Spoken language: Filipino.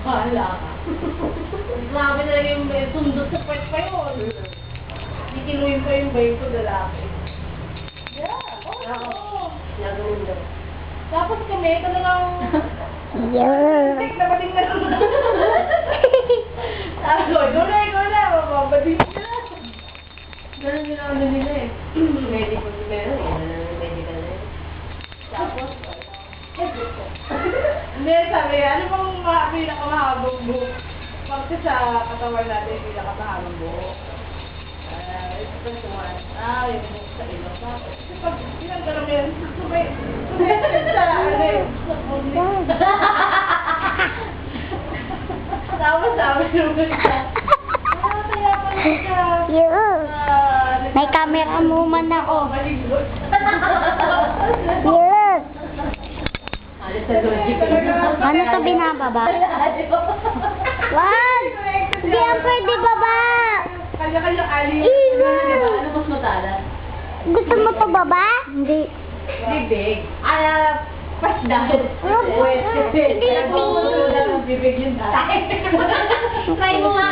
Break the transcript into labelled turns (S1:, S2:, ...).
S1: Bahala ka. Grabe talaga yung sundot sa pwet pa yun. Ikiluin pa yung bayo ko lalaki. Yeah, oo. Nagawin daw. Tapos kami, talagang...
S2: Yeah.
S1: Nabating na naman. Sabi ko, ikaw na, mababating na. Ganun yung ano nila eh. Medical meron eh. Medical na yun. Tapos, hindi, sabi, ano bang pinakamahabang buhok? Pagka sa katawan natin, pinakamahabang buhok. Ito sa yung buhok sa ilong. Tapos, pag pinagdala mo yan, sabay sa ano eh, sa pundi. Tapos sabi naman siya, kaya pala siya.
S2: May camera mo man ako.
S1: Maligot.
S2: Yes.
S1: Ano
S2: ka binababa? Wag! Hindi yan pwede baba!
S1: Kanya-kanya ali. Ano mas matalas?
S2: Gusto mo pa baba? Hindi.
S1: Bibig. Pas dahil.
S2: Hindi.
S1: Bibig yun dahil.
S2: Try mo nga.